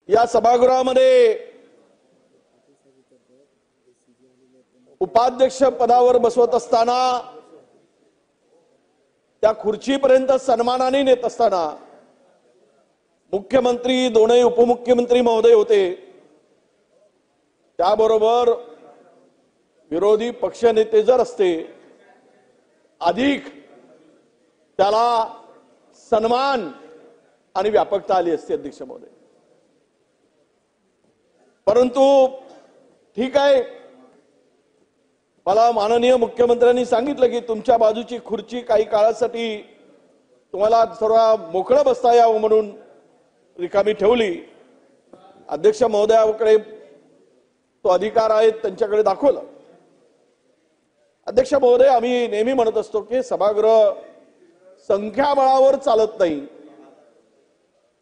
या सभागृहामध्ये उपाध्यक्ष पदावर बसवत असताना त्या खुर्चीपर्यंत सन्मानाने नेत असताना मुख्यमंत्री दोनही उपमुख्यमंत्री महोदय होते, त्याबरोबर विरोधी पक्षनेते जर असते अधिक त्याला सन्मान आणि व्यापकता आली असती अध्यक्ष महोदय। परंतु ठीक आहे, मला माननीय मुख्यमंत्र्यांनी सांगितलं की तुमच्या बाजूची खुर्ची काही काळासाठी तुम्हाला सर्व मोकळं बसता यावं म्हणून रिकामी ठेवली। अध्यक्ष महोदयाकडे तो अधिकार आहे, त्यांच्याकडे दाखवलं। अध्यक्ष महोदय, आम्ही नेहमी म्हणत असतो की सभागृह संख्याबळावर चालत नाही,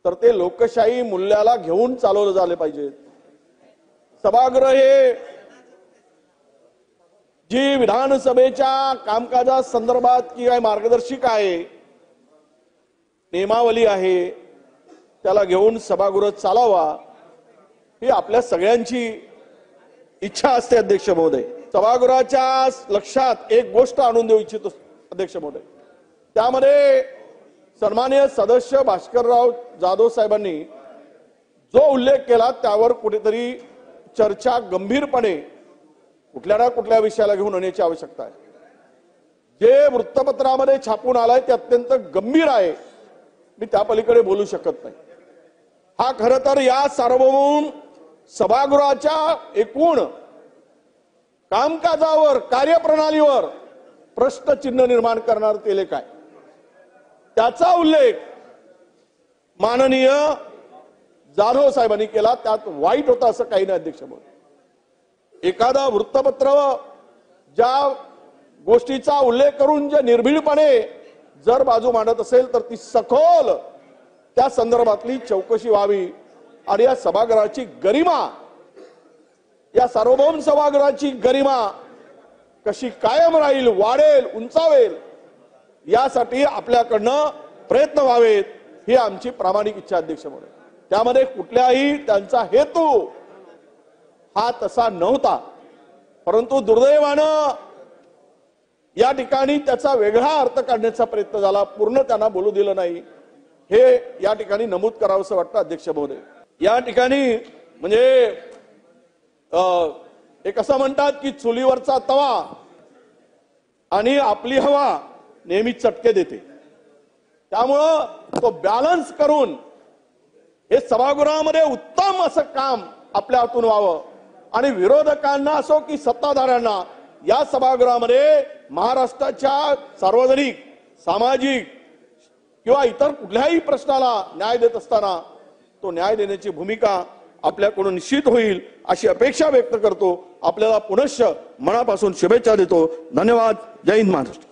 तर ते लोकशाही मूल्याला घेऊन चालवलं झाले पाहिजे। सभागृह हे जी विधानसभेच्या कामकाजा संदर्भात किंवा मार्गदर्शिका आहे, नियमावली आहे, त्याला घेऊन सभागृह चालावा ही आपल्या सगळ्यांची इच्छा असते अध्यक्ष महोदय। सभागृहाच्या लक्षात एक गोष्ट आणून देऊ इच्छितो अध्यक्ष महोदय, त्यामध्ये सन्माननीय सदस्य भास्करराव जाधव साहेबांनी जो उल्लेख केला त्यावर कुठेतरी चर्चा गंभीरपणे कुठल्या ना कुठल्या विषयाला घेऊन होण्याची आवश्यकता आहे। जे वृत्तपत्रामध्ये छापून आलाय ते अत्यंत गंभीर आहे, मी त्या पलीकडे बोलू शकत नाही। हा खरं तर या सार्वभौम सभागृहाच्या एकूण कामकाजावर, कार्यप्रणालीवर प्रश्नचिन्ह निर्माण करणार केले काय, त्याचा उल्लेख माननीय जाधव साहेबांनी केला। त्यात वाईट होता असं काही नाही अध्यक्ष महोदय। एखादा वृत्तपत्र ज्या गोष्टीचा उल्लेख करून जे निर्भीडपणे जर बाजू मांडत असेल तर ती सखोल त्या संदर्भातली चौकशी व्हावी आणि या सभागृहाची गरिमा, या सार्वभौम सभागृहाची गरिमा कशी कायम राहील, वाढेल, उंचावेल, यासाठी आपल्याकडनं प्रयत्न व्हावेत ही आमची प्रामाणिक इच्छा अध्यक्ष महोदय। त्यामध्ये कुठल्याही त्यांचा हेतू हा तसा नव्हता, परंतु दुर्दैवानं या ठिकाणी त्याचा वेगळा अर्थ काढण्याचा प्रयत्न झाला, पूर्ण त्यांना बोलू दिलं नाही, हे या ठिकाणी नमूद करावंसं वाटतं अध्यक्ष महोदय। या ठिकाणी म्हणजे एक असं म्हणतात की चुलीवरचा तवा आणि आपली हवा नेहमी चटके देते, त्यामुळं तो बॅलन्स करून हे सभागृहामध्ये उत्तम असं काम आपल्या हातून व्हावं आणि विरोधकांना असो की सत्ताधाऱ्यांना या सभागृहामध्ये महाराष्ट्राच्या सार्वजनिक, सामाजिक किंवा इतर कुठल्याही प्रश्नाला न्याय देत असताना तो न्याय देण्याची भूमिका आपल्याकडून निश्चित होईल अशी अपेक्षा व्यक्त करतो। आपल्याला पुनश्च मनापासून शुभेच्छा देतो। धन्यवाद। जय हिंद महाराष्ट्र।